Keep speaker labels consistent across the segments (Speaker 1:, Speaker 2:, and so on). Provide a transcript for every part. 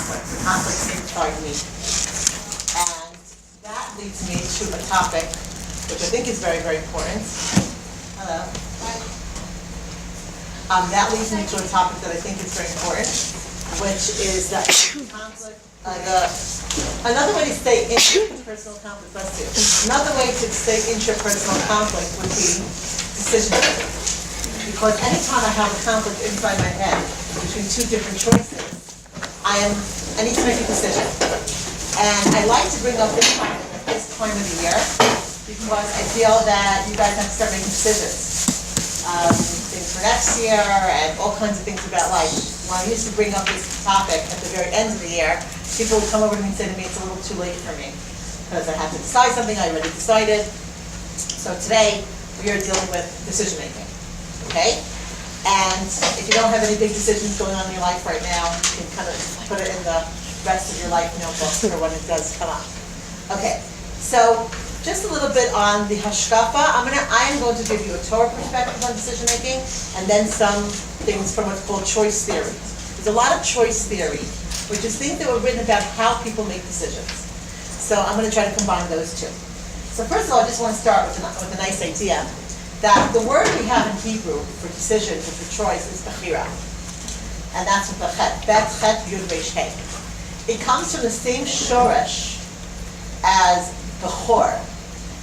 Speaker 1: conflict. The conflict inside me. And that leads me to a topic which I think is very, very important. Hello. That leads me to a topic that I think is very important, which is that conflict. Another way to stay interpersonal conflict. Let's do. Another way to stay interpersonal conflict would be decision making. Because anytime I have a conflict inside my head between two different choices, I need to make a decision. And I like to bring up this time at this time of the year because I feel that you guys have to start making decisions. Things for next year and all kinds of things about life. When I used to bring up this topic at the very end of the year, people would come over to me and say to me, it's a little too late for me because I have to decide something, I already decided. So today, we are dealing with decision making, okay? And if you don't have any big decisions going on in your life right now, you can kind of put it in the rest of your life notebook for when it does come up. Okay, so just a little bit on the hashkafa. I am going to give you a Torah perspective on decision making, and then some things from what's called choice theory. There's a lot of choice theory, which is things that were written about how people make decisions. So I'm going to try to combine those two. So first of all, I just want to start with a nice idea that the word we have in Hebrew for decision or for choice is bechira, and that's with the chet. Bet chet yud resh hey. It comes from the same shoresh as bechor.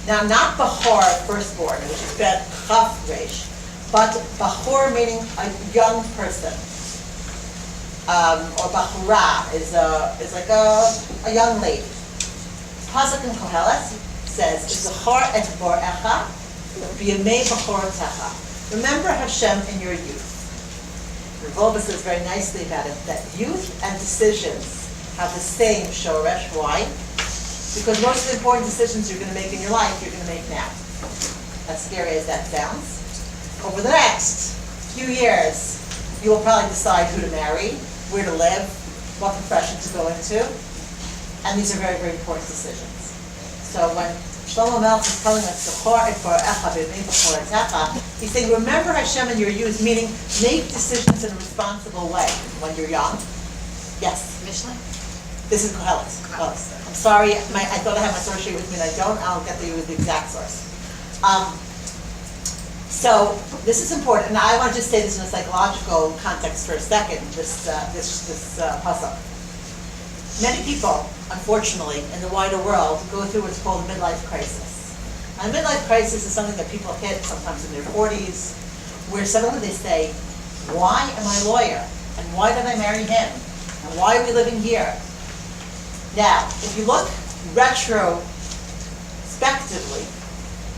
Speaker 1: Now, not Bechor, firstborn, which is Bet Chaf Resh, but Bechor meaning a young person, or Bachura is like a young lady. Pasuk in Kohelet says, "Zachor et borecha b'yamei bechorotecha." Remember Hashem in your youth. Revolva says very nicely about it that youth and decisions have the same shoresh. Why? Because most of the important decisions you're going to make in your life, you're going to make now. As scary as that sounds. Over the next few years, you will probably decide who to marry, where to live, what profession to go into. And these are very, very important decisions. So when Shlomo Melech is telling us, he's saying, remember Hashem in your youth, meaning make decisions in a responsible way when you're young. Yes?
Speaker 2: Mishnah?
Speaker 1: This is Kohelet. I'm sorry, I thought I had my source sheet with me, and I don't. I'll get you with the exact source. So this is important, and I want to just say this in a psychological context for a second. This puzzle. Many people, unfortunately, in the wider world, go through what's called a midlife crisis. And a midlife crisis is something that people hit sometimes in their 40s, where suddenly they say, "Why am I a lawyer? And why did I marry him? And why are we living here?" Now, if you look retrospectively,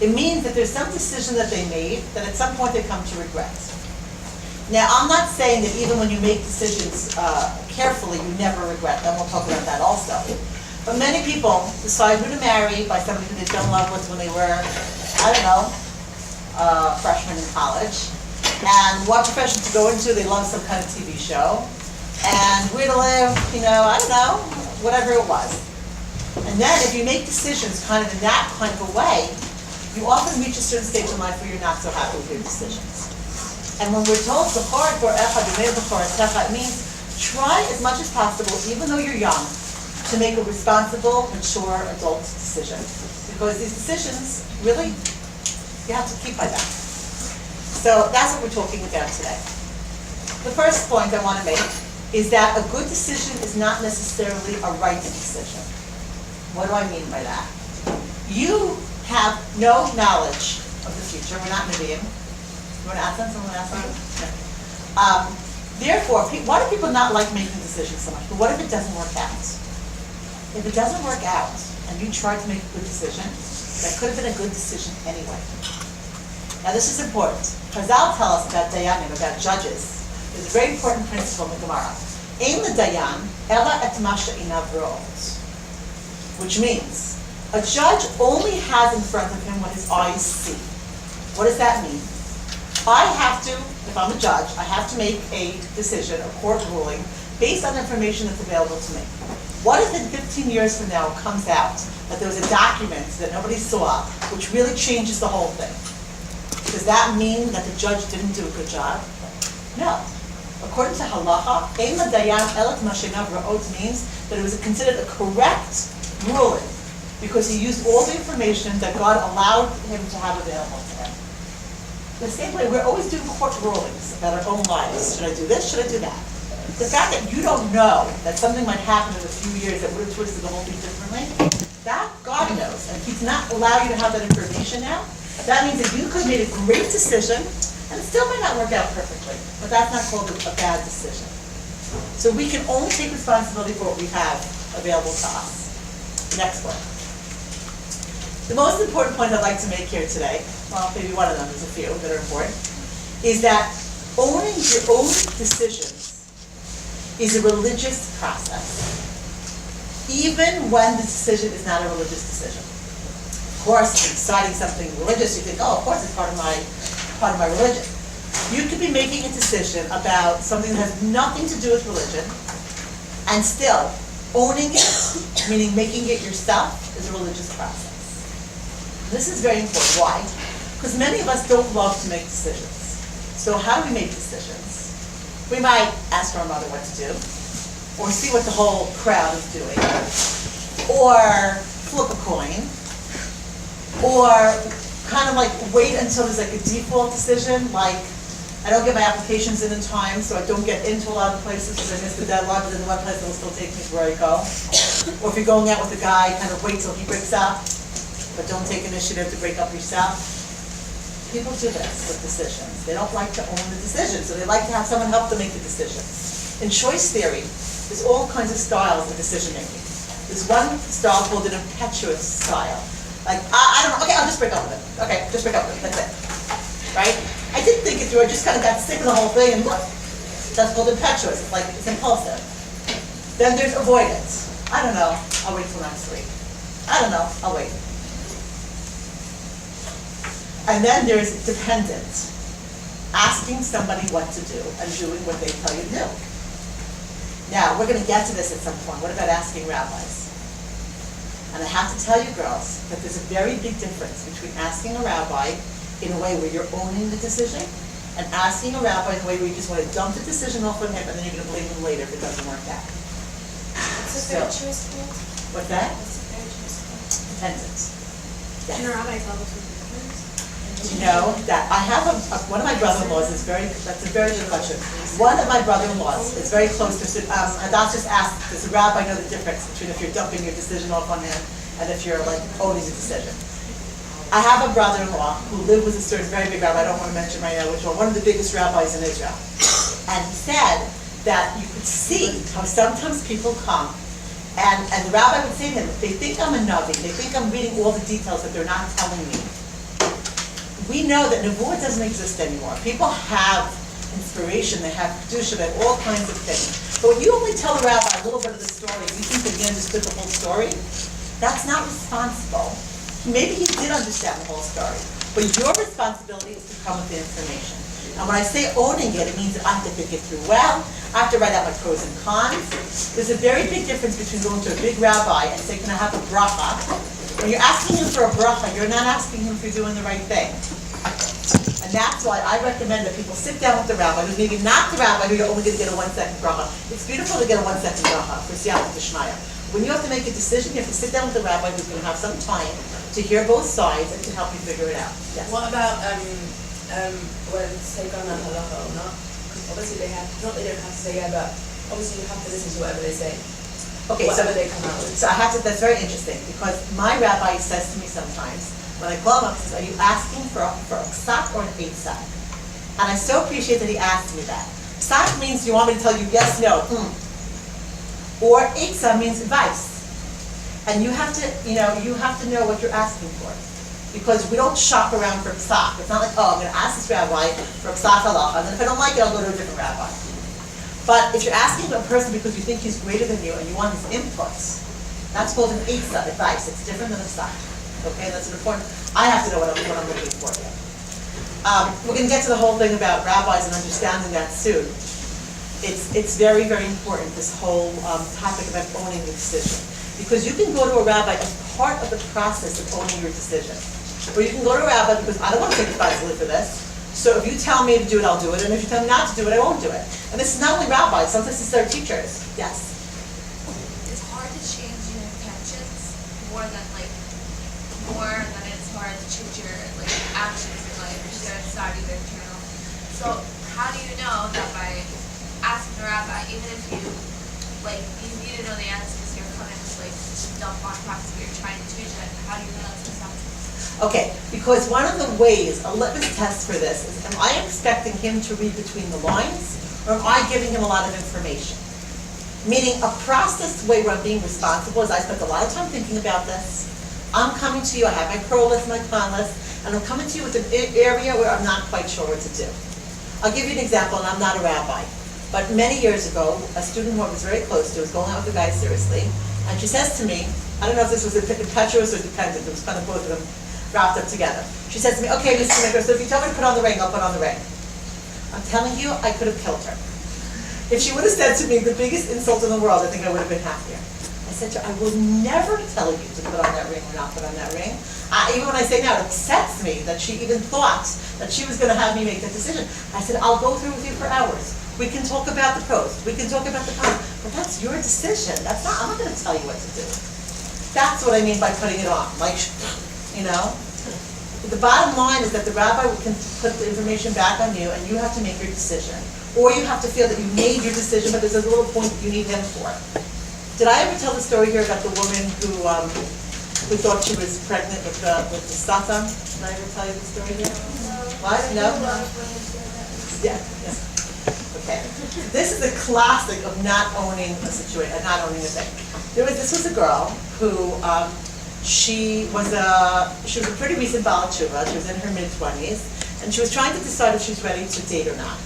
Speaker 1: it means that there's some decision that they made that at some point they come to regret. Now, I'm not saying that even when you make decisions carefully, you never regret them. We'll talk about that also. But many people decide who to marry by somebody who they fell in love with when they were, freshmen in college. And what profession to go into, they love some kind of TV show. And where to live, whatever it was. And then if you make decisions kind of in that kind of a way, you often reach a certain stage in life where you're not so happy with your decisions. And when we're told, it means try as much as possible, even though you're young, to make a responsible, mature, adult decision. Because these decisions, really, you have to keep by them. So that's what we're talking about today. The first point I want to make is that a good decision is not necessarily a right decision. What do I mean by that? You have no knowledge of the future. We're not Nevi'im. You want to ask them? Someone ask them? No. Therefore, why do people not like making decisions so much? But what if it doesn't work out? If it doesn't work out, and you try to make a good decision, that could have been a good decision anyway. Now this is important. Chazal tell us about dayanim, about judges. There's a very important principle in the Gemara. Ein l'dayan ela et ma she'einav ro'ot. Which means, a judge only has in front of him what his eyes see. What does that mean? I have to, if I'm a judge, I have to make a decision, a court ruling, based on information that's available to me. What if in 15 years from now it comes out that there was a document that nobody saw, which really changes the whole thing? Does that mean that the judge didn't do a good job? No. according to halacha, ein ladayan elet mashenav ra'ot means that it was considered a correct ruling because he used all the information that God allowed him to have available to him. The same way, we're always doing court rulings about our own lives. Should I do this? Should I do that? The fact that you don't know that something might happen in a few years that would have twisted the whole thing differently, that God knows, and if He's not allow you to have that information now, that means that you could have made a great decision, and it still might not work out perfectly, but that's not called a bad decision. So we can only take responsibility for what we have available to us. Next one. The most important point I'd like to make here today, well, maybe one of them, there's a few that are important, is that owning your own decisions is a religious process, even when the decision is not a religious decision. Of course, if you're deciding something religious, you think, oh, of course it's part of my religion. You could be making a decision about something that has nothing to do with religion, and still owning it, meaning making it yourself, is a religious process. This is very important. Why? Because many of us don't love to make decisions. So how do we make decisions? We might ask our mother what to do, or see what the whole crowd is doing, or flip a coin, or kind of like wait until there's like a default decision, like I don't get my applications in time, so I don't get into a lot of places because I miss the deadline, but then the one place that will still take me to where I go. Or if you're going out with a guy, kind of wait till he breaks up, but don't take initiative to break up yourself. People do this with decisions. They don't like to own the decision, so they like to have someone help them make the decisions. In choice theory, there's all kinds of styles of decision making. There's one style called an impetuous style. Like, I don't know, okay, I'll just break up with it. Okay, just break up with it, that's it. Right? I didn't think it through, I just kind of got sick of the whole thing, and that's called impetuous. It's like, it's impulsive. Then there's avoidance. I don't know, I'll wait till next week. I don't know, I'll wait. And then there's dependent. Asking somebody what to do and doing what they tell you to do. Now, we're going to get to this at some point. What about asking rabbis? And I have to tell you girls that there's a very big difference between asking a rabbi in a way where you're owning the decision and asking a rabbi in a way where you just want to dump the decision off on him and then you're going to blame him later if it doesn't work out.
Speaker 2: What's a fair choice called?
Speaker 1: What's that?
Speaker 2: What's a fair choice called?
Speaker 1: Dependent. Yes.
Speaker 2: Can a rabbi tell between difference?
Speaker 1: You know, that I have one of my brother-in-laws is that's a very good question. One of my brother-in-laws is very close to, Hadass just asked, does the rabbi know the difference between if you're dumping your decision off on him and if you're like owning the decision? I have a brother-in-law who lived with a certain very big rabbi, I don't want to mention right now which one of the biggest rabbis in Israel. And he said that you could see how sometimes people come and the rabbi would say to him, they think I'm a navi, they think I'm reading all the details that they're not telling me. We know that Nebuah doesn't exist anymore. People have inspiration, they have kedusha, they have all kinds of things. But when you only tell a rabbi a little bit of the story, you think that he understood the whole story, that's not responsible. Maybe he did understand the whole story, but your responsibility is to come with the information. And when I say owning it, it means that I have to think it through well, I have to write out my pros and cons. There's a very big difference between going to a big rabbi and saying, can I have a bracha? When you're asking him for a bracha, you're not asking him if you're doing the right thing. And that's why I recommend that people sit down with the rabbi, who's maybe not the rabbi who you're only going to get a 1 second bracha. It's beautiful to get a 1 second bracha for siyata d'shmaya. When you have to make a decision, you have to sit down with the rabbi who's going to have some time to hear both sides and to help you figure it out. Yes.
Speaker 3: What about when they go on halacha or not? Because obviously they have, not they don't have to say yeah, but obviously you have to listen to whatever they say.
Speaker 1: Okay,
Speaker 3: whatever they come out with.
Speaker 1: So I have to, that's very interesting, because my rabbi says to me sometimes, when I call him up, he says, are you asking for a psak or an eitzah? And I so appreciate that he asked me that. Psak means you want me to tell you yes, no, Or eitzah means advice. And you have to know what you're asking for. Because we don't shop around for psak. It's not like, oh, I'm going to ask this rabbi for psak halacha, and then if I don't like it, I'll go to a different rabbi. But if you're asking a person because you think he's greater than you and you want his inputs, that's called an eitzah, advice. It's different than a psak. Okay, that's an important. I have to know what I'm looking for here. We're going to get to the whole thing about rabbis and understanding that soon. It's very, very important, this whole topic about owning the decision. Because you can go to a rabbi as part of the process of owning your decision. Or you can go to a rabbi because I don't want to take responsibility for this, So if you tell me to do it, I'll do it, and if you tell me not to do it, I won't do it. And this is not only rabbis, sometimes it's their teachers. Yes?
Speaker 2: It's hard to change your intentions more than it's hard to change your actions in life. They're inside either internal. So how do you know that by asking the rabbi, even if you need to know the answers, you're coming with dumb thought process, but you're trying to change it, how do you know that's acceptable?
Speaker 1: Okay, because one of the ways, a litmus test for this is, am I expecting him to read between the lines, or am I giving him a lot of information? Meaning, a processed way where I'm being responsible is I spent a lot of time thinking about this. I'm coming to you, I have my pro list, my con list, and I'm coming to you with an area where I'm not quite sure what to do. I'll give you an example, and I'm not a rabbi, but many years ago, a student who I was very close to was going out with a guy seriously, and she says to me, I don't know if this was impetuous or dependent, it was kind of both of them wrapped up together. She says to me, okay, Mr. Schoonmaker, so if you tell me to put on the ring, I'll put on the ring. I'm telling you, I could have killed her. If she would have said to me the biggest insult in the world, I think I would have been happier. I said to her, I will never tell you to put on that ring or not put on that ring. Even when I say now, it upsets me that she even thought that she was going to have me make that decision. I said, I'll go through with you for hours. We can talk about the pros. We can talk about the cons. But that's your decision. I'm not going to tell you what to do. That's what I mean by putting it on. The bottom line is that the rabbi can put the information back on you, and you have to make your decision. Or you have to feel that you made your decision, but there's a little point that you need him for. Did I ever tell the story here about the woman who thought she was pregnant with the satan? Did I ever tell you the story here? What? No? Yeah. Okay. This is a classic of not owning a situation, not owning a thing. This was a girl who she was a pretty recent Baal Tshuva. She was in her mid-20s, and she was trying to decide if she was ready to date or not.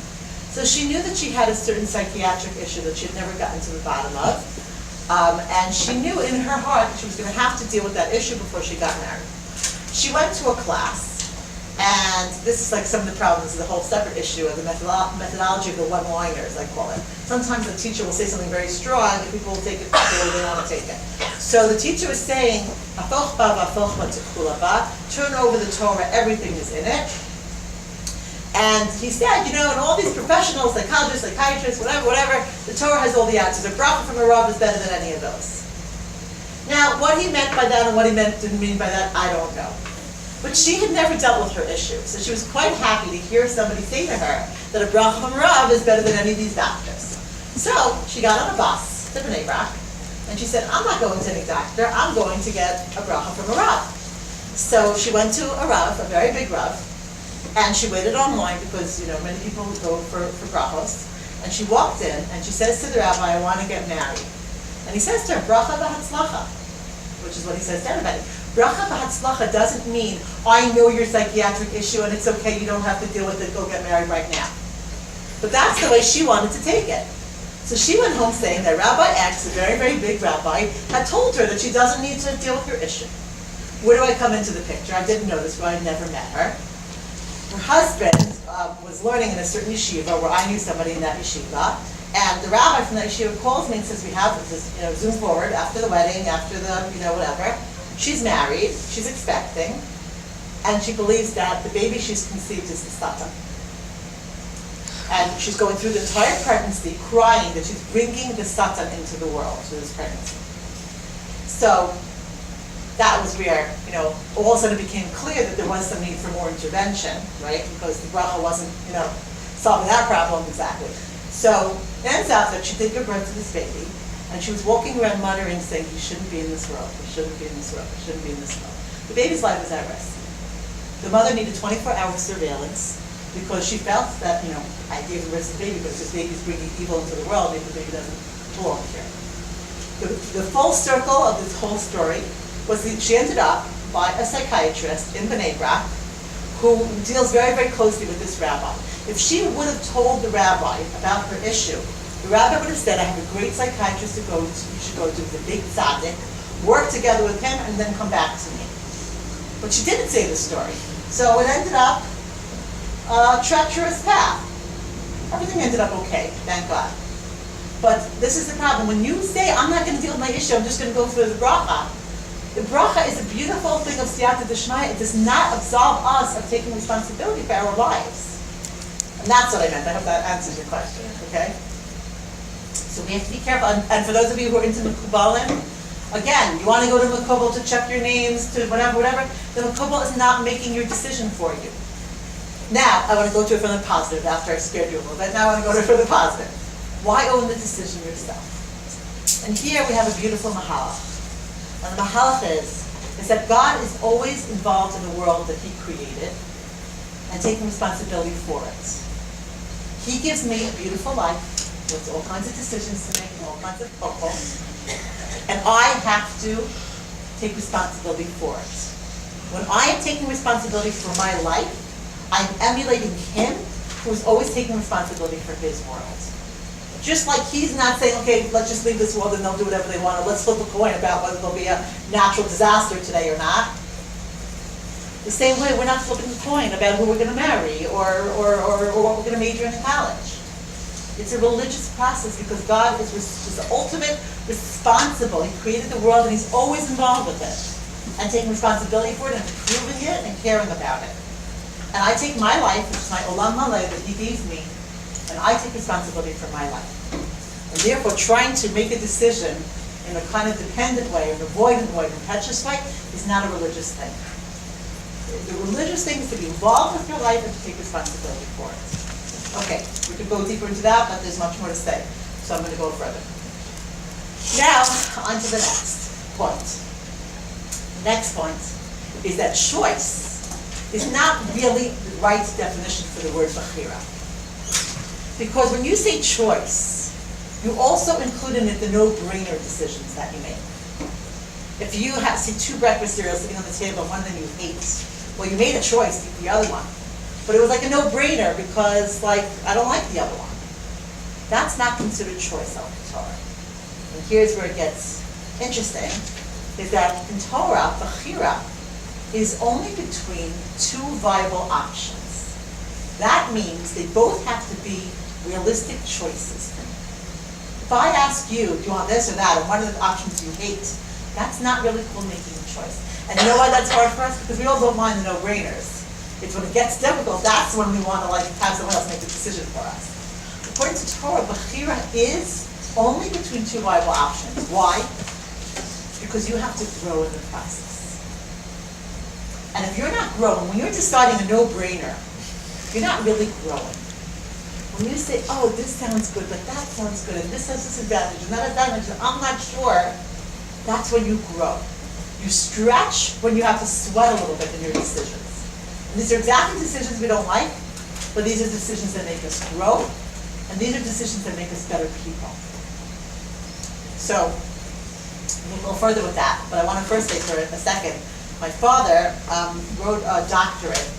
Speaker 1: So she knew that she had a certain psychiatric issue that she had never gotten to the bottom of. And she knew in her heart that she was going to have to deal with that issue before she got married. She went to a class, and this is some of the problems, the whole separate issue of the methodology of the one-liners, I call it. Sometimes the teacher will say something very strong, and people will take it the way they want to take it. So the teacher was saying, turn over the Torah, everything is in it. And he said, and all these professionals, psychologists, psychiatrists, whatever, the Torah has all the answers. A bracha from a Rav is better than any of those. Now, what he meant by that and what he didn't mean by that, I don't know. But she had never dealt with her issue, so she was quite happy to hear somebody say to her that a bracha from a Rav is better than any of these doctors. So she got on a bus to Bnei Brak, and she said, I'm not going to any doctor, I'm going to get a bracha from a Rav. So she went to a Rav, a very big Rav, and she waited online because, many people go for brachos. And she walked in, and she says to the rabbi, I want to get married. And he says to her, bracha v'hatzlacha, which is what he says to everybody. Bracha v'hatzlacha doesn't mean, I know your psychiatric issue and it's okay, you don't have to deal with it, go get married right now. But that's the way she wanted to take it. So she went home saying that Rabbi X, a very, very big rabbi, had told her that she doesn't need to deal with her issue. Where do I come into the picture? I didn't know this, but I never met her. Her husband was learning in a certain yeshiva where I knew somebody in that yeshiva, and the rabbi from that yeshiva calls me and says, we have this, zoom forward, after the wedding, after the, whatever. She's married, she's expecting, and she believes that the baby she's conceived is the satan. And she's going through the entire pregnancy crying that she's bringing the satan into the world through this pregnancy. So that was where, all of a sudden it became clear that there was some need for more intervention, right? Because the bracha wasn't, solving that problem exactly. So it ends out that she did give birth to this baby, and she was walking around muttering, saying, he shouldn't be in this world, he shouldn't be in this world, he shouldn't be in this world. The baby's life was at risk. The mother needed 24-hour surveillance because she felt that, I gave the birth to the baby because this baby's bringing evil into the world, maybe the baby doesn't belong here. The full circle of this whole story was that she ended up by a psychiatrist in Bnei Brak who deals very, very closely with this rabbi. If she would have told the rabbi about her issue, the rabbi would have said, I have a great psychiatrist to go to, you should go to the big tzaddik, work together with him, and then come back to me. But she didn't say the story. So it ended up a treacherous path. Everything ended up okay, thank God. But this is the problem. When you say, I'm not going to deal with my issue, I'm just going to go for the bracha, the bracha is a beautiful thing of siyata d'shmaya. It does not absolve us of taking responsibility for our lives. And that's what I meant. I hope that answers your question, okay? So we have to be careful. And for those of you who are into Mekubalim, again, you want to go to Mekubal to check your names, to whatever. The Mekubal is not making your decision for you. Now, I want to go to it from the positive after I scared you a little bit. Now I want to go to it from the positive. Why own the decision yourself? And here we have a beautiful mahalach. And the mahalach is that God is always involved in the world that He created and taking responsibility for it. He gives me a beautiful life with all kinds of decisions to make and all kinds of people. And I have to take responsibility for it. When I am taking responsibility for my life, I'm emulating Him, who's always taking responsibility for His world. Just like He's not saying, okay, let's just leave this world and they'll do whatever they want, or let's flip a coin about whether there'll be a natural disaster today or not. The same way, we're not flipping a coin about who we're going to marry or what we're going to major in college. It's a religious process because God is the ultimate responsible. He created the world and He's always involved with it. And taking responsibility for it and improving it and caring about it. And I take my life, which is my olam maleh that He gave me, and I take responsibility for my life. And therefore, trying to make a decision in a kind of dependent way, or an avoidant way, an impetuous way, is not a religious thing. The religious thing is to be involved with your life and to take responsibility for it. Okay, we could go deeper into that, but there's much more to say. So I'm going to go further. Now, on to the next point. The next point is that choice is not really the right definition for the word bachira. Because when you say choice, you also include in it the no-brainer decisions that you make. If you see two breakfast cereals sitting on the table, one of them you hate, well, you made a choice to eat the other one. But it was like a no-brainer because, I don't like the other one. That's not considered choice of the Torah. And here's where it gets interesting, is that in Torah, bachira is only between two viable options. That means they both have to be realistic choices for me. If I ask you, do you want this or that, and one of the options you hate, that's not really called making a choice. And you know why that's hard for us? Because we all don't mind the no-brainers. It's when it gets difficult, that's when we want to have someone else make the decision for us. According to Torah, bachira is only between two viable options. Why? Because you have to grow in the process. And if you're not growing, when you're deciding a no-brainer, you're not really growing. When you say, oh, this sounds good, but that sounds good, and this has this advantage, and that advantage, and I'm not sure, that's when you grow. You stretch when you have to sweat a little bit in your decisions. And these are exactly decisions we don't like, but these are decisions that make us grow, and these are decisions that make us better people. So, we'll go further with that, but I want to first say for a second, my father wrote a doctorate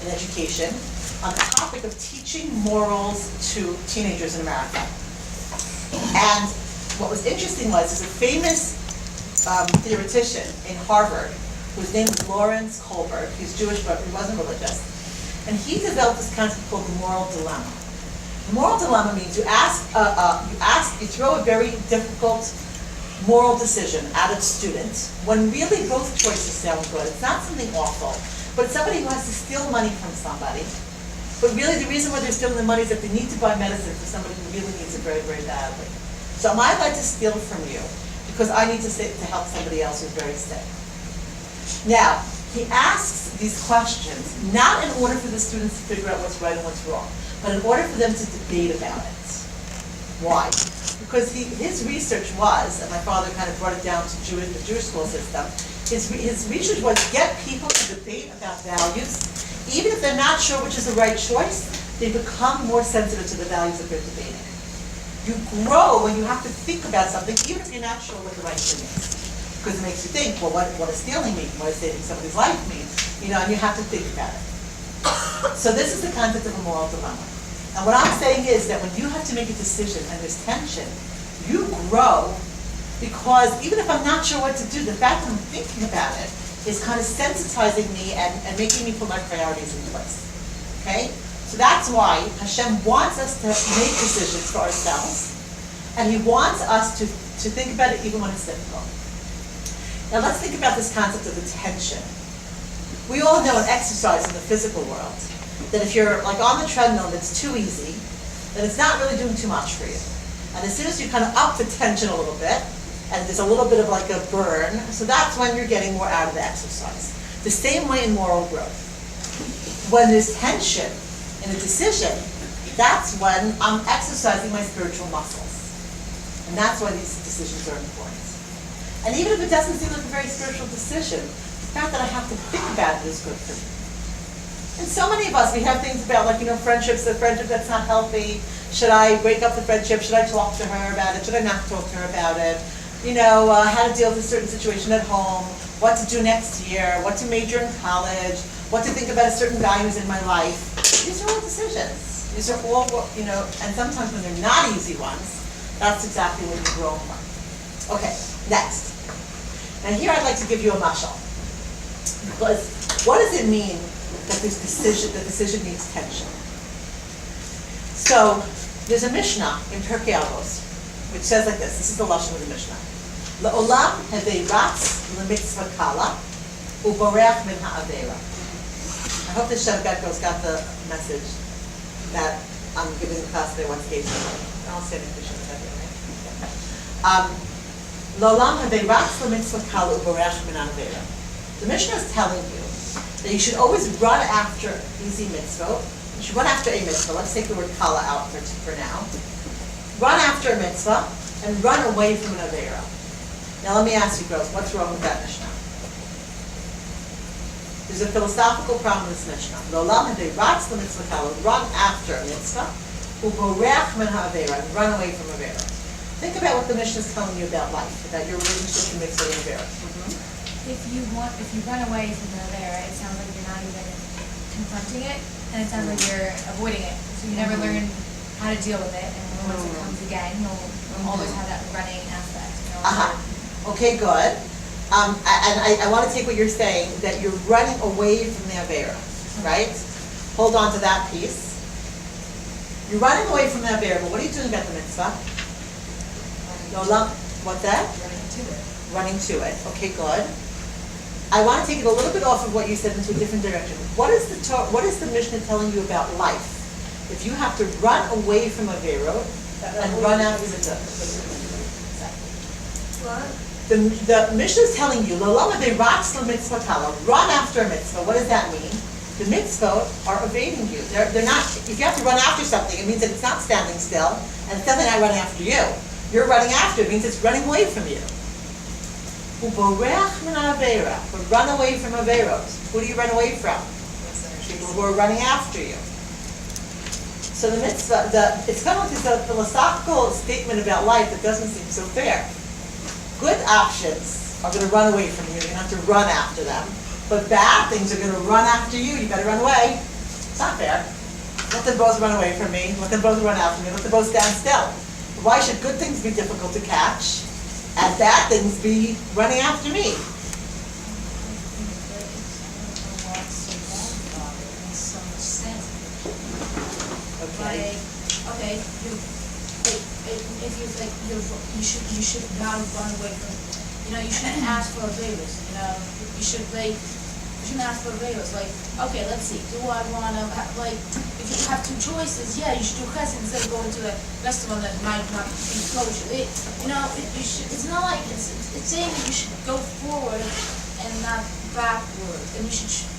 Speaker 1: in education on the topic of teaching morals to teenagers in America. And what was interesting was, there's a famous theoretician in Harvard, whose name is Lawrence Kohlberg. He's Jewish, but he wasn't religious. And he developed this concept called the moral dilemma. The moral dilemma means you throw a very difficult moral decision at a student when really both choices sound good. It's not something awful, but it's somebody who has to steal money from somebody. But really the reason why they're stealing the money is that they need to buy medicine for somebody who really needs it very, very badly. So am I allowed to steal from you because I need to help somebody else who's very sick? Now, he asks these questions not in order for the students to figure out what's right and what's wrong, but in order for them to debate about it. Why? Because his research was, and my father kind of brought it down to the Jewish school system, his research was get people to debate about values. Even if they're not sure which is the right choice, they become more sensitive to the values that they're debating. You grow when you have to think about something, even if you're not sure what the right thing is. Because it makes you think, well, what does stealing mean? What does saving somebody's life mean? And you have to think about it. So this is the concept of a moral dilemma. And what I'm saying is that when you have to make a decision and there's tension, you grow because even if I'm not sure what to do, the fact that I'm thinking about it is kind of sensitizing me and making me put my priorities in place. Okay? So that's why Hashem wants us to make decisions for ourselves, and He wants us to think about it even when it's difficult. Now let's think about this concept of attention. We all know in exercise in the physical world that if you're like on the treadmill and it's too easy, then it's not really doing too much for you. And as soon as you kind of up the tension a little bit, and there's a little bit of like a burn, so that's when you're getting more out of the exercise. The same way in moral growth. When there's tension in a decision, that's when I'm exercising my spiritual muscles. And that's why these decisions are important. And even if it doesn't seem like a very spiritual decision, the fact that I have to think about it is good for me. And so many of us, we have things about like, friendships, the friendship that's not healthy. Should I break up the friendship? Should I talk to her about it? Should I not talk to her about it? How to deal with a certain situation at home, what to do next year, what to major in college, what to think about a certain values in my life. These are all decisions. These are all, and sometimes when they're not easy ones, that's exactly what you grow from. Okay, next. Now here I'd like to give you a mashal. Because what does it mean that the decision needs tension? So there's a Mishnah in Pirkei Avos, which says like this. This is the lashon of the Mishnah. Le'olam hevei ratz l'mitzvah kala u'boreach min ha'avera. I hope the Shevgat girls got the message that I'm giving the class today once gave them. I'll say it in Krishna right? Le'olam hevei ratz l'mitzvah kala u'boreach min ha'avera. The Mishnah is telling you that you should always run after easy mitzvah. You should run after a mitzvah. Let's take the word kala out for now. Run after a mitzvah and run away from an avera. Now let me ask you girls, what's wrong with that Mishnah? There's a philosophical problem with this Mishnah. L'olam hadei ratz l'mitzvah kala, run after a mitzvah, u'boreach min ha'avera, and run away from avera. Think about what the Mishnah is telling you about life, about your relationship to mitzvah and avera.
Speaker 4: If you run away from the avera, it sounds like you're not even confronting it, and it sounds like you're avoiding it. So you never learn how to deal with it, and once it comes again, you'll always have that running aspect.
Speaker 1: Okay, good. And I want to take what you're saying, that you're running away from the avera, right? Hold on to that piece. You're running away from the avera, but what are you doing about the mitzvah? What's that? Running to it. Okay, good. I want to take it a little bit off of what you said into a different direction. What is the Mishnah telling you about life? If you have to run away from a avera and run after the The Mishnah is telling you, run after a mitzvah. What does that mean? The mitzvot are evading you. They're not. If you have to run after something, it means that it's not standing still, and it's definitely not running after you. You're running after it means it's running away from you. But run away from averos. Who do you run away from? People who are running after you. So the mitzvah, it's kind of like a philosophical statement about life that doesn't seem so fair. Good options are going to run away from you. You're going to have to run after them. But bad things are going to run after you. You better run away. It's not fair. Let them both run away from me. Let them both run after me. Let them both stand still. Why should good things be difficult to catch and bad things be running after me? Okay.
Speaker 5: You should not run away from, you shouldn't ask for favors, you shouldn't ask for favors, okay, let's see, do I want to, if you have two choices, yeah, you should do chesed instead of going to the restaurant that might not be kosher. It's not like, it's saying that you should go forward and not backward, and you should.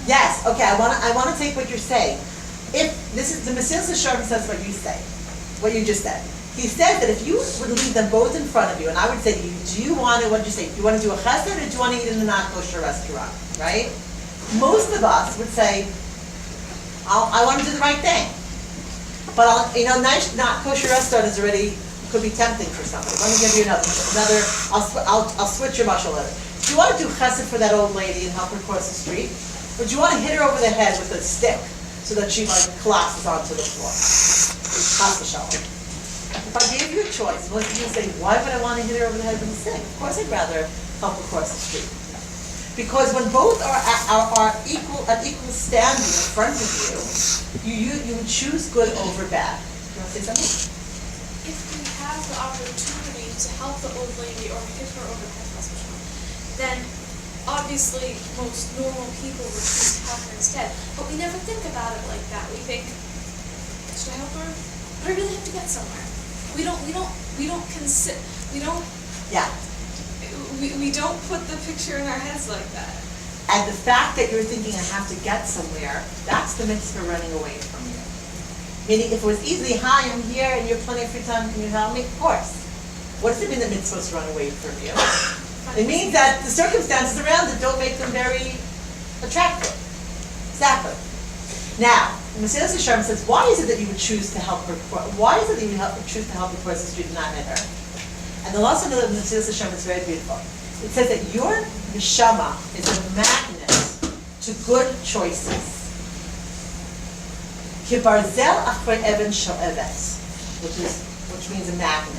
Speaker 1: Yes, okay, I want to take what you're saying. If this is, the Mesilas Yesharim says what you say, what you just said. He said that if you would leave them both in front of you, and I would say to you, do you want to, what did you say, do you want to do a chesed or do you want to eat in a not-kosher restaurant, right? Most of us would say, I want to do the right thing. But, nice not-kosher restaurant is already, could be tempting for somebody. Let me give you another I'll switch your mashal later. Do you want to do chesed for that old lady and help her cross the street? Or do you want to hit her over the head with a stick so that she collapses onto the floor? Chas v'shalom. If I gave you a choice, most of you would say, why would I want to hit her over the head with a stick? Of course I'd rather help her cross the street. Because when both are at equal standing in front of you would choose good over bad. You want to say something?
Speaker 6: If we have the opportunity to help the old lady or hit her over the head, then obviously most normal people would choose to help her instead, but we never think about it like that. We think, should I help her? But I really have to get somewhere. We don't consider,
Speaker 1: Yeah.
Speaker 6: we don't put the picture in our heads like that.
Speaker 1: And the fact that you're thinking I have to get somewhere, that's the mitzvah running away from you. Meaning if it was easy, hi, I'm here and you have plenty of free time, can you help me? Of course. What does it mean that mitzvahs run away from you? It means that the circumstances around it don't make them very attractive. Exactly. Now, Mesilas Yesharim says, why is it that you would choose to help her? Why is it that you would choose to help the person who did not hit her? And the last one of Mesilas Yesharim is very beautiful. It says that your neshama is a magnet to good choices. Kibarzel achrei even sho'evet, which means a magnet.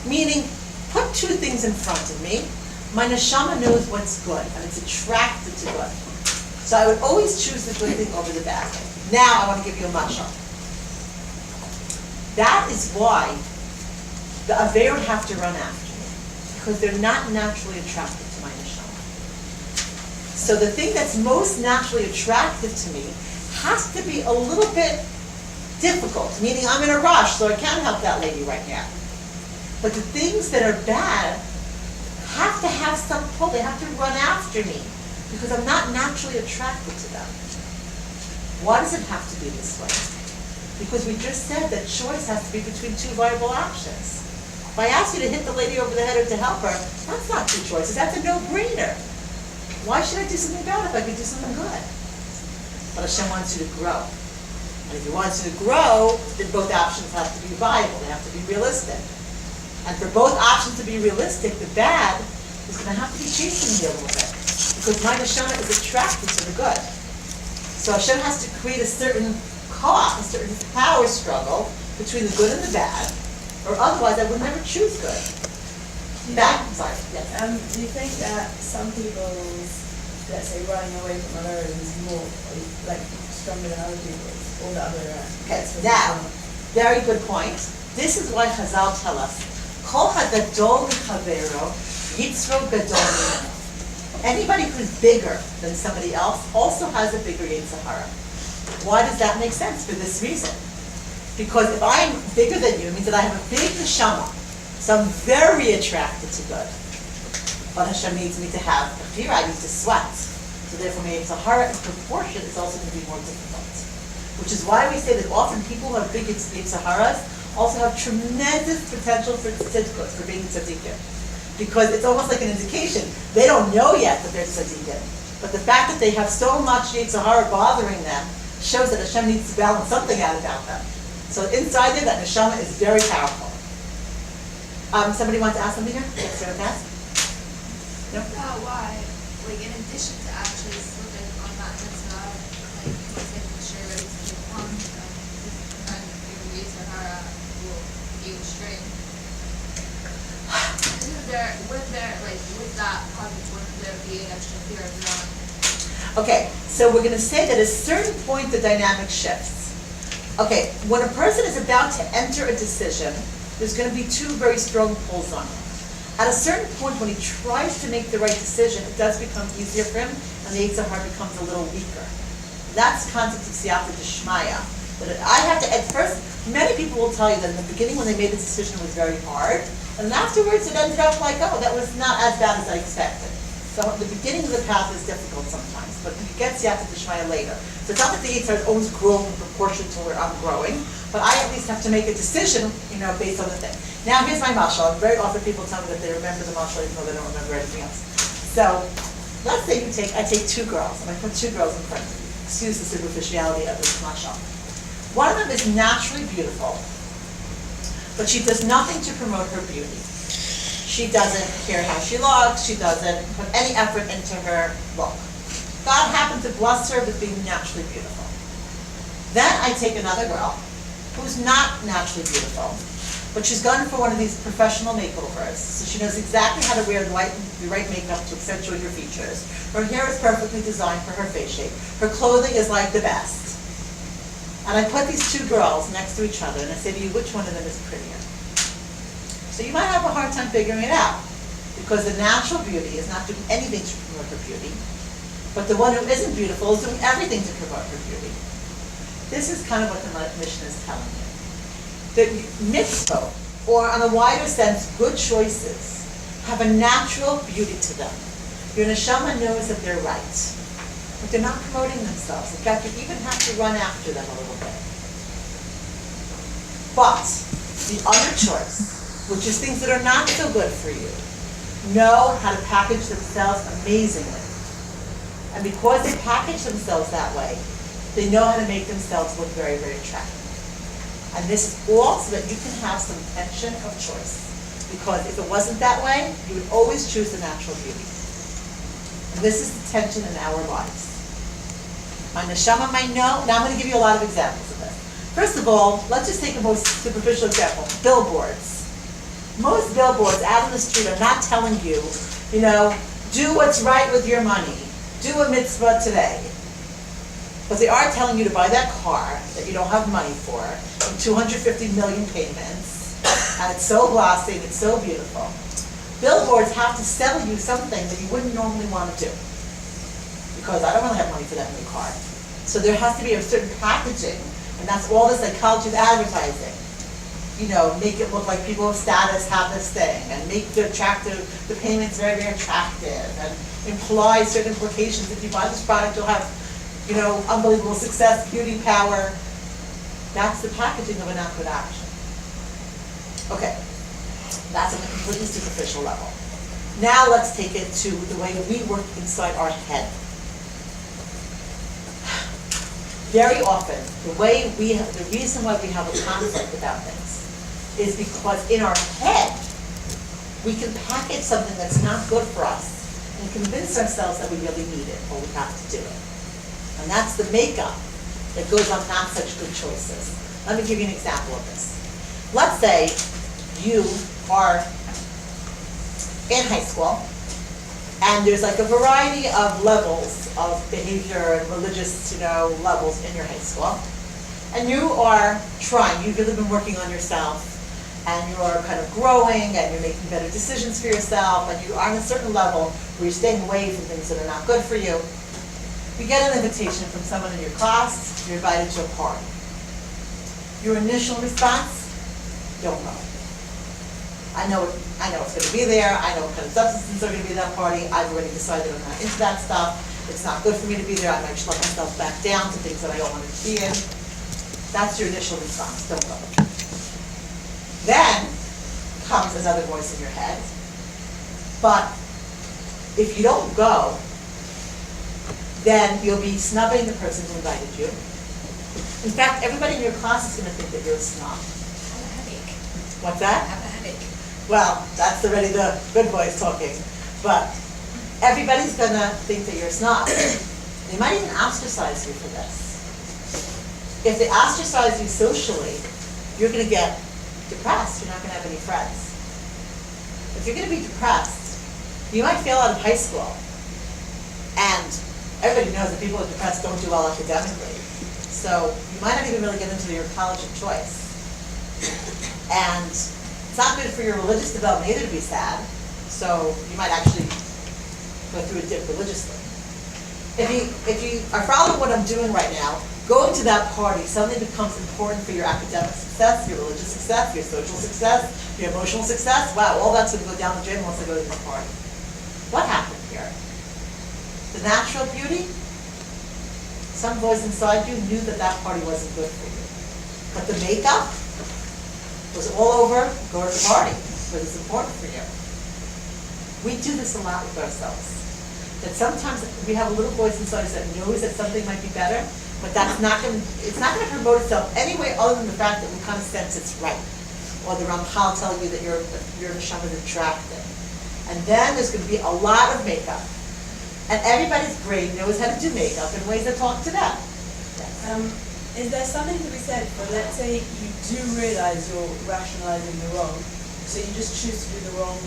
Speaker 1: Meaning, put two things in front of me. My neshama knows what's good, and it's attracted to good. So I would always choose the good thing over the bad thing. Now I want to give you a mashal. That is why the Aveir would have to run after me, because they're not naturally attracted to my neshama. So the thing that's most naturally attractive to me has to be a little bit difficult, meaning I'm in a rush, so I can't help that lady right now. But the things that are bad have to have some pull. They have to run after me because I'm not naturally attracted to them. Why does it have to be this way? Because we just said that choice has to be between two viable options. If I ask you to hit the lady over the head or to help her, that's not two choices. That's a no-brainer. Why should I do something bad if I could do something good? But Hashem wants you to grow. And if He wants you to grow, then both options have to be viable. They have to be realistic. And for both options to be realistic, the bad is going to have to be chasing me a little bit. Because my neshama is attracted to the good. So Hashem has to create a certain cost, a certain power struggle between the good and the bad, or otherwise I would never choose good. Bad, I'm sorry, yes.
Speaker 3: Do you think that some people's, let's say, running away from others is more, like, stronger than other people's, or the other way around?
Speaker 1: Okay, now, very good point. This is why Chazal tell us, Kol hagadol michavero, yitzro gadol mimeno. Anybody who's bigger than somebody else also has a bigger Yetzer Hara. Why does that make sense? For this reason. Because if I'm bigger than you, it means that I have a big neshama. So I'm very attracted to good. But Hashem needs me to have a fear, I need to sweat. So therefore my Yetzer Hara in proportion is also going to be more difficult. Which is why we say that often people who have big Yetzer Haras also have tremendous potential for tzidkos, for being tzaddikim. Because it's almost like an indication. They don't know yet that they're tzaddikim. But the fact that they have so much Yetzer Hara bothering them shows that Hashem needs to balance something out about them. So inside there, that neshama is very powerful. Somebody wants to ask something here? Yes, sir, ask? No?
Speaker 2: Why, like in addition to actually slipping on that mitzvah, like making sure that it's on and your Yetzer Hara will be straight. With that conflict, wouldn't there be an extra fear of not?
Speaker 1: Okay, so we're going to say that at a certain point the dynamic shifts. Okay, when a person is about to enter a decision, there's going to be two very strong pulls on him. At a certain point when he tries to make the right decision, it does become easier for him, and the Yetzer Hara becomes a little weaker. That's the concept of siyata d'shmaya. That I have to, at first, many people will tell you that in the beginning when they made the decision it was very hard, and afterwards it ended up like, oh, that was not as bad as I expected. So the beginning of the path is difficult sometimes, but you get siyata d'shmaya later. So it's not that the Yetzer Hara is always growing in proportion to where I'm growing, but I at least have to make a decision, based on the thing. Now here's my mashal. Very often people tell me that they remember the mashal even though they don't remember anything else. So let's say I take two girls, and I put two girls in front of you. Excuse the superficiality of this mashal. One of them is naturally beautiful, but she does nothing to promote her beauty. She doesn't care how she looks, she doesn't put any effort into her look. God happened to bless her with being naturally beautiful. Then I take another girl, who's not naturally beautiful, but she's gone for one of these professional makeovers, so she knows exactly how to wear the right makeup to accentuate her features. Her hair is perfectly designed for her face shape. Her clothing is like the best. And I put these two girls next to each other, and I say to you, which one of them is prettier? So you might have a hard time figuring it out. Because the natural beauty is not doing anything to promote her beauty, but the one who isn't beautiful is doing everything to promote her beauty. This is kind of what the Mishnah is telling you. The mitzvot, or on a wider sense, good choices, have a natural beauty to them. Your neshama knows that they're right, but they're not promoting themselves. In fact, you even have to run after them a little bit. But the other choice, which is things that are not so good for you, know how to package themselves amazingly. And because they package themselves that way, they know how to make themselves look very, very attractive. And this is all so that you can have some tension of choice. Because if it wasn't that way, you would always choose the natural beauty. And this is the tension in our lives. My neshama might know. Now I'm going to give you a lot of examples of this. First of all, let's just take a most superficial example. Billboards. Most billboards out on the street are not telling you, do what's right with your money. Do a mitzvah today. But they are telling you to buy that car that you don't have money for in 250 million payments. And it's so glossy, and it's so beautiful. Billboards have to sell you something that you wouldn't normally want to do. Because I don't really have money for that new car. So there has to be a certain packaging, and that's all the psychology of advertising. Make it look like people of status have this thing, and make the payments very, very attractive, and imply certain implications. If you buy this product, you'll have, unbelievable success, beauty, power. That's the packaging of a not good action. Okay, that's on a completely superficial level. Now let's take it to the way we work inside our head. Very often, the reason why we have a conflict about things is because in our head, we can package something that's not good for us and convince ourselves that we really need it or we have to do it. And that's the makeup that goes on not such good choices. Let me give you an example of this. Let's say you are in high school, and there's like a variety of levels of behavior and religious, levels in your high school. And you are trying, you've really been working on yourself, and you're kind of growing, and you're making better decisions for yourself, and you are on a certain level where you're staying away from things that are not good for you. You get an invitation from someone in your class, you're invited to a party. Your initial response, don't go. I know it's going to be there, I know what kind of substances are going to be at that party, I've already decided I'm not into that stuff, it's not good for me to be there, I might let myself back down to things that I don't want to be in. That's your initial response, don't go. Then comes another voice in your head, but if you don't go, then you'll be snubbing the person who invited you. In fact, everybody in your class is going to think that you're a snob.
Speaker 4: I have a headache.
Speaker 1: What's that?
Speaker 4: I have a headache.
Speaker 1: Well, that's already the good voice talking. But everybody's going to think that you're a snob. They might even ostracize you for this. If they ostracize you socially, you're going to get depressed. You're not going to have any friends. If you're going to be depressed, you might fail out of high school. And everybody knows that people who are depressed don't do well academically. So you might not even really get into your college of choice. And it's not good for your religious development either to be sad. So you might actually go through a dip religiously. If you are following what I'm doing right now, going to that party suddenly becomes important for your academic success, your religious success, your social success, your emotional success. Wow, all that's going to go down the drain once I go to this party. What happened here? The natural beauty? Some voice inside you knew that that party wasn't good for you. But the makeup was all over, go to the party, because it's important for you. We do this a lot with ourselves. That sometimes we have a little voice inside us that knows that something might be better, but it's not going to promote itself any way other than the fact that we kind of sense it's right. Or the Ramchal telling you that your neshama is attractive. And then there's going to be a lot of makeup. And everybody's brain knows how to do makeup in ways that talk to them.
Speaker 3: Is there something to be said for, let's say you do realize you're rationalizing the wrong, so you just choose to do the wrong,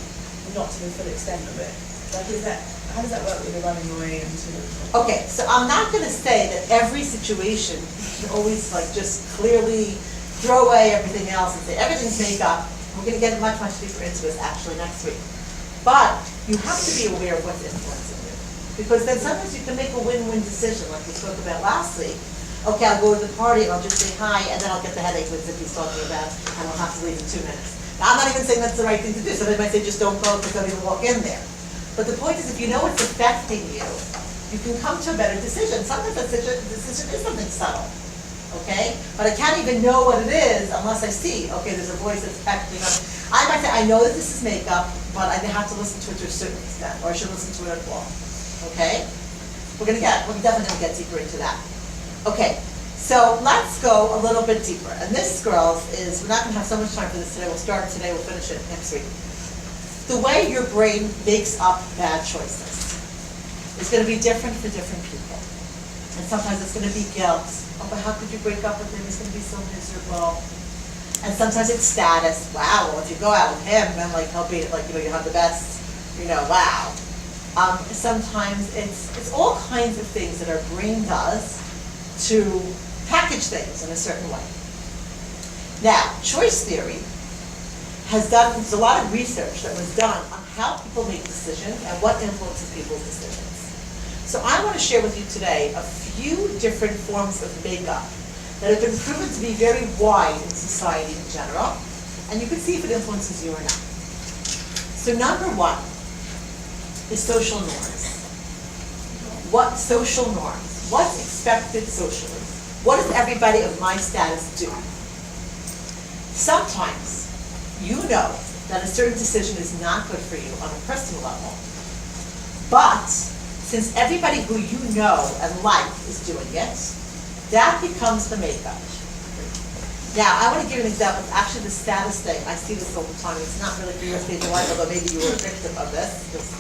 Speaker 3: not to the full extent of it? Like, how does that work with the running away and sort of? Okay,
Speaker 1: so I'm not going to say that every situation you can always just clearly throw away everything else and say everything's makeup. We're going to get much, much deeper into this actually next week. But you have to be aware of what's influencing you. Because then sometimes you can make a win-win decision, like we spoke about last week. Okay, I'll go to the party and I'll just say hi, and then I'll get the headache with Zippy's talking about, and I'll have to leave in 2 minutes. Now, I'm not even saying that's the right thing to do. Somebody might say just don't go because don't even walk in there. But the point is, if you know it's affecting you, you can come to a better decision. Sometimes that decision is something subtle, okay? But I can't even know what it is unless I see, okay, there's a voice that's affecting me. I might say, I know that this is makeup, but I have to listen to it to a certain extent, or I should listen to it at all, okay? We're definitely gonna get deeper into that. Okay, so let's go a little bit deeper. And this, girls, is, we're not gonna have so much time for this today. We'll start today, we'll finish it next week. The way your brain makes up bad choices is going to be different for different people. And sometimes it's going to be guilt. Oh, but how could you break up with him? He's going to be so miserable. And sometimes it's status. Wow, well, if you go out with him, then like he'll be like, you have the best, wow. Sometimes it's all kinds of things that our brain does to package things in a certain way. Now, choice theory there's a lot of research that was done on how people make decisions and what influences people's decisions. So I want to share with you today a few different forms of makeup that have been proven to be very wide in society in general, and you can see if it influences you or not. So number one is social norms. What social norms? What's expected socially? What does everybody of my status do? Sometimes you know that a certain decision is not good for you on a personal level, but since everybody who you know and like is doing it, that becomes the makeup. Now, I want to give you an example. It's actually the status thing. I see this all the time. It's not really for your stage of life, although maybe you were a victim of this, because,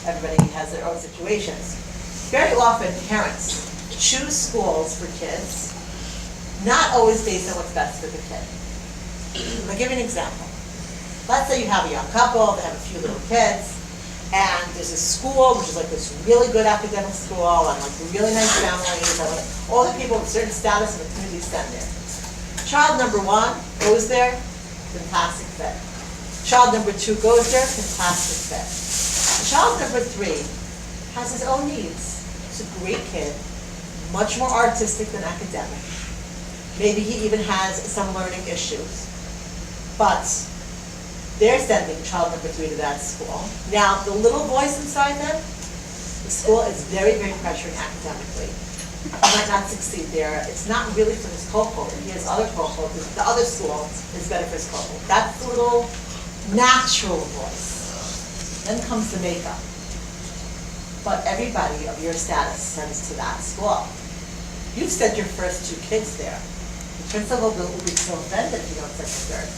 Speaker 1: everybody has their own situations. Very often, parents choose schools for kids, not always based on what's best for the kid. I'll give you an example. Let's say you have a young couple, they have a few little kids, and there's a school which is like this really good academic school, and like really nice families, and like all the people with certain status in the community send there. Child number 1 goes there, fantastic fit. Child number 2 goes there, fantastic fit. Child number 3 has his own needs. He's a great kid, much more artistic than academic. Maybe he even has some learning issues. But they're sending child number 3 to that school. Now, the little voice inside them, the school is very, very pressuring academically. He might not succeed there. It's not really for his co-co. He has other co-co. The other school is better for his co-co. That's the little natural voice. Then comes the makeup. But everybody of your status sends to that school. You've sent your first 2 kids there. The principal will be so offended if you don't send your third.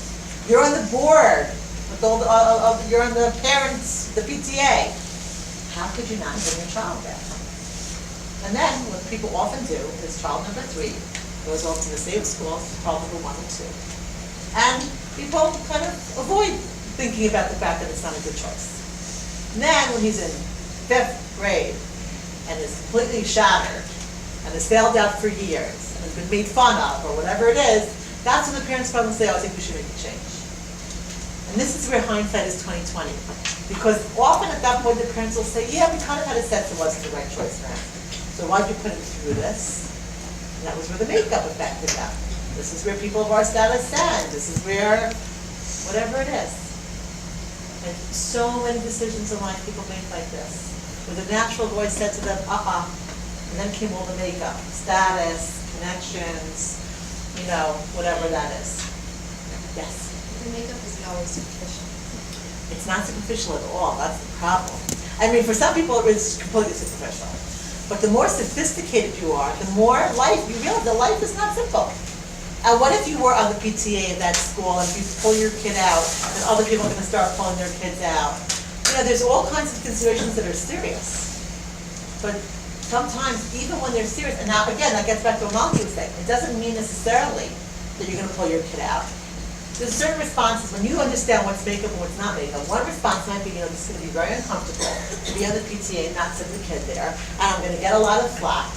Speaker 1: You're on the board, with all you're on the parents, the PTA. How could you not send your child there? And then what people often do is child number 3 goes off to the same school, child number 1 and 2. And people kind of avoid thinking about the fact that it's not a good choice. And then when he's in 5th grade and is completely shattered and has failed out for years and has been made fun of or whatever it is, that's when the parents finally say, oh, I think we should make a change. And this is where hindsight is 20/20. Because often at that point the parents will say, yeah, we kind of had a sense it wasn't the right choice for him. So why'd you put him through this? And that was where the makeup affected them. This is where people of our status stand. This is where whatever it is. And so many decisions in life people make like this. Where the natural voice said to them, and then came all the makeup, status, connections, whatever that is. Yes?
Speaker 6: The makeup isn't always superficial.
Speaker 1: It's not superficial at all, that's the problem. I mean, for some people it is completely superficial. But the more sophisticated you are, the more you realize that life is not simple. And what if you were on the PTA of that school and if you pull your kid out, and other people are going to start pulling their kids out? There's all kinds of considerations that are serious. But sometimes, even when they're serious, and now again, that gets back to what Malky was saying, it doesn't mean necessarily that you're going to pull your kid out. There's certain responses, when you understand what's makeup and what's not makeup, one response might be, this is going to be very uncomfortable to be on the PTA and not send the kid there, and I'm going to get a lot of flack,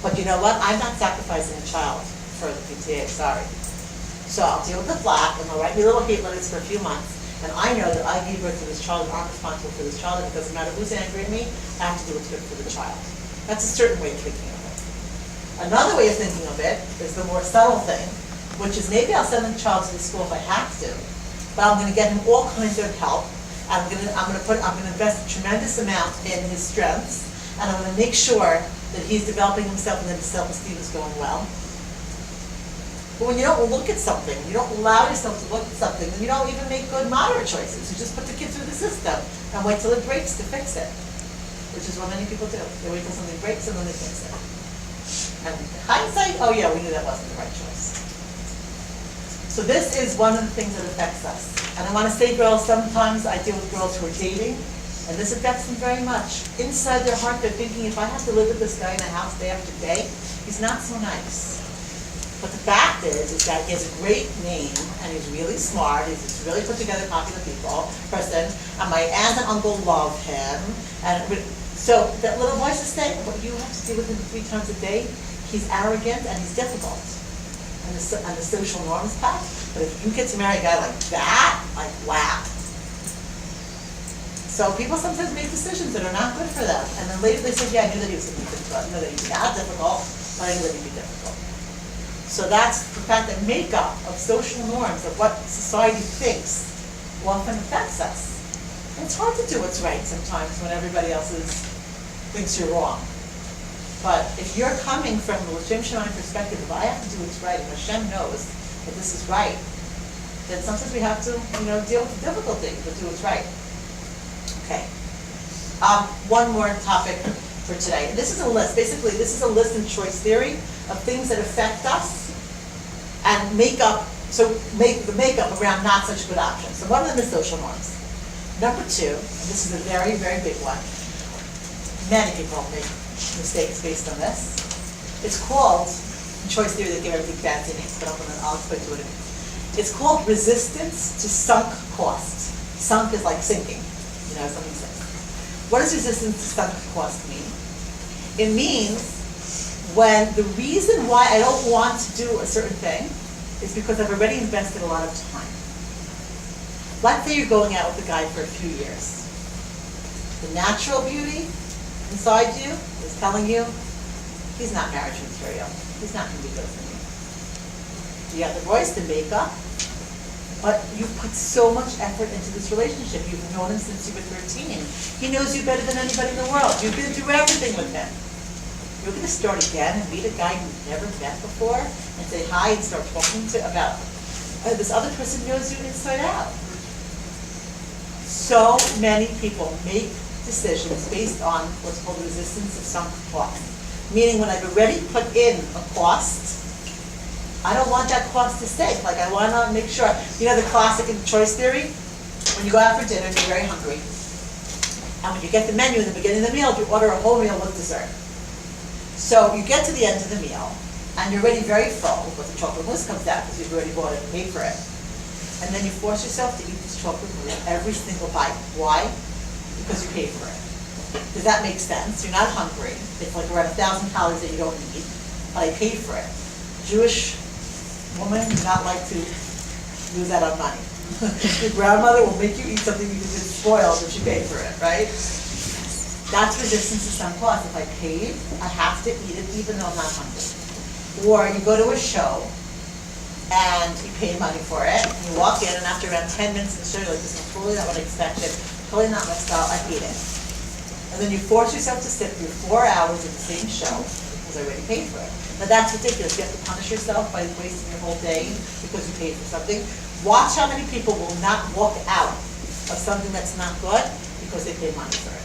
Speaker 1: but you know what, I'm not sacrificing a child for the PTA, sorry. So I'll deal with the flack, and they'll write me little hate letters for a few months, And I know that I gave birth to this child and I'm responsible for this child, and it doesn't matter who's angry at me, I have to do what's good for the child. That's a certain way of thinking of it. Another way of thinking of it is the more subtle thing, which is maybe I'll send the child to the school if I have to, but I'm gonna get him all kinds of help. I'm gonna invest a tremendous amount in his strengths, and I'm gonna make sure that he's developing himself and that his self-esteem is going well. But when you don't look at something, you don't allow yourself to look at something, then you don't even make good moderate choices. You just put the kid through the system and wait till it breaks to fix it, which is what many people do. They wait till something breaks and then they fix it. And in hindsight, oh yeah, we knew that wasn't the right choice. So this is one of the things that affects us. And I want to say, girls, sometimes I deal with girls who are dating, and this affects them very much. Inside their heart, they're thinking, if I have to live with this guy in the house day after day, he's not so nice. But the fact is that he has a great name, and he's really smart, he's this really put together popular person, and my aunt and uncle love him, and so that little voice is saying, well, you have to deal with him 3 times a day, he's arrogant and he's difficult, and the social norms pack, but if you get to marry a guy like that, like wow. So people sometimes make decisions that are not good for them, and then later they say, yeah, I knew that he was going to be difficult, I knew that he was not difficult, but I knew that he'd be difficult. So that's the fact that makeup of social norms, of what society thinks, often affects us. And it's hard to do what's right sometimes when everybody else thinks you're wrong. But if you're coming from the Shem Shemani perspective, if I have to do what's right, and Hashem knows that this is right, then sometimes we have to, deal with the difficulty, but do what's right. Okay. One more topic for today. And this is a list. Basically, this is a list in choice theory of things that affect us and make the makeup around not such good options. So one of them is social norms. Number 2, and this is a very, very big one. Many people make mistakes based on this. It's called, in choice theory they give everything fancy names, but I'll explain to it. It's called resistance to sunk cost. Sunk is like sinking, something sinks. What does resistance to sunk cost mean? It means when the reason why I don't want to do a certain thing is because I've already invested a lot of time. Let's say you're going out with a guy for a few years. The natural beauty inside you is telling you, he's not marriage material. He's not going to be good for me. You have the voice, the makeup, but you put so much effort into this relationship. You've known him since you were 13. He knows you better than anybody in the world. You've been through everything with him. You're going to start again and meet a guy you've never met before and say hi and start talking about this other person knows you inside out. So many people make decisions based on what's called resistance of sunk cost. Meaning when I've already put in a cost, I don't want that cost to stay. Like I want to make sure, the classic in choice theory, when you go out for dinner and you're very hungry, and when you get the menu in the beginning of the meal, you order a whole meal with dessert. So you get to the end of the meal, and you're already very full, but the chocolate mousse comes out because you've already bought it and paid for it. And then you force yourself to eat this chocolate mousse every single bite. Why? Because you paid for it. Does that make sense? You're not hungry. It's like around 1,000 calories that you don't need, but I paid for it. Jewish woman do not like to lose out on money. Your grandmother will make you eat something because it's spoiled if she paid for it, right? That's resistance to some cost. If I paid, I have to eat it even though I'm not hungry. Or you go to a show and you pay money for it, and you walk in, and after around 10 minutes in the show, you're like, this is totally not what I expected, totally not my style, I hate it. And then you force yourself to sit through 4 hours of the same show because I already paid for it. Now that's ridiculous. You have to punish yourself by wasting your whole day because you paid for something. Watch how many people will not walk out of something that's not good because they paid money for it.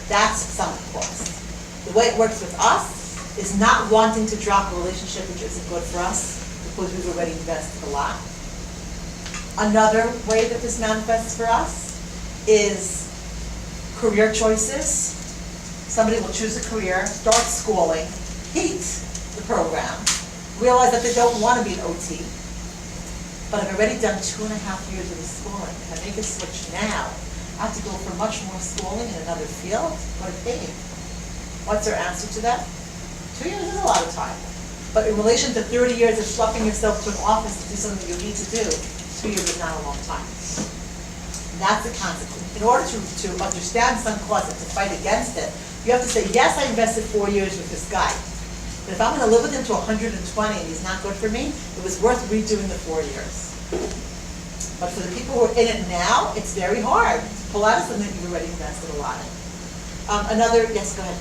Speaker 1: That's sunk cost. The way it works with us is not wanting to drop a relationship which isn't good for us because we've already invested a lot. Another way that this manifests for us is career choices. Somebody will choose a career, start schooling, hate the program, realize that they don't want to be an OT, but I've already done 2.5 years of the schooling. If I make a switch now, I have to go for much more schooling in another field. What a pain. What's our answer to that? 2 years is a lot of time. But in relation to 30 years of schlepping yourself to an office to do something you need to do, 2 years is not a long time. That's the consequence. In order to understand sunk cost and to fight against it, you have to say, yes, I invested 4 years with this guy. But if I'm gonna live with him to 120 and he's not good for me, it was worth redoing the 4 years. But for the people who are in it now, it's very hard to pull out of something that you've already invested a lot in. Yes, go ahead.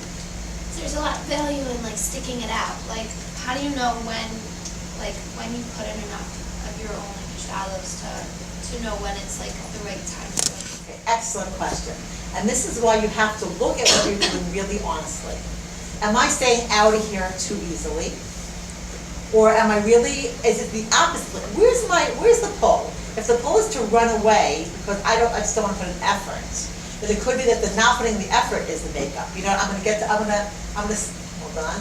Speaker 7: So there's a lot of value in like sticking it out. Like, how do you know when you put in enough of your own dollars to know when it's like the right time to do it?
Speaker 1: Okay, excellent question. And this is why you have to look at what you're doing really honestly. Am I staying out of here too easily? Or am I really, is it the opposite? Where's the pull? If the pull is to run away because I just don't want to put an effort, then it could be that the not putting the effort is the makeup. You know, I'm gonna, hold on.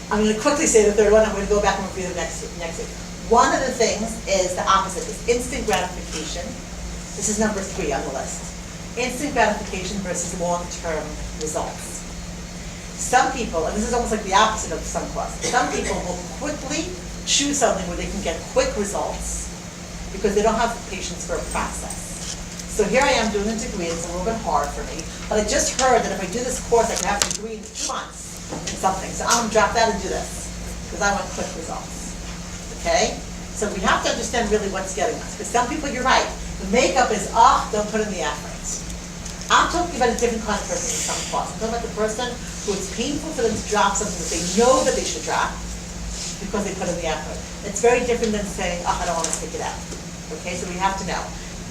Speaker 1: I'm gonna quickly say the third one, I'm gonna go back and review the next week. One of the things is the opposite, is instant gratification. This is number 3 on the list. Instant gratification versus long-term results. Some people, and this is almost like the opposite of sunk cost, some people will quickly choose something where they can get quick results because they don't have the patience for a process. So here I am doing a degree, it's a little bit hard for me, but I just heard that if I do this course, I can have a degree in 2 months in something. So I'm gonna drop that and do this because I want quick results. Okay? So we have to understand really what's getting us. Because some people, you're right, the makeup is, don't put in the effort. I'm talking about a different kind of person in some cost. I'm talking about the person who it's painful for them to drop something that they know that they should drop because they put in the effort. It's very different than saying, I don't want to stick it out. Okay, so we have to know.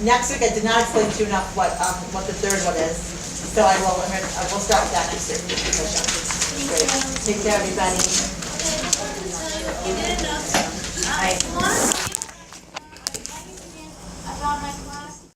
Speaker 1: Next week, I did not explain to you enough what the third one is. So I will start with that next week. Great. Take care, everybody.
Speaker 6: You did enough.
Speaker 1: Bye.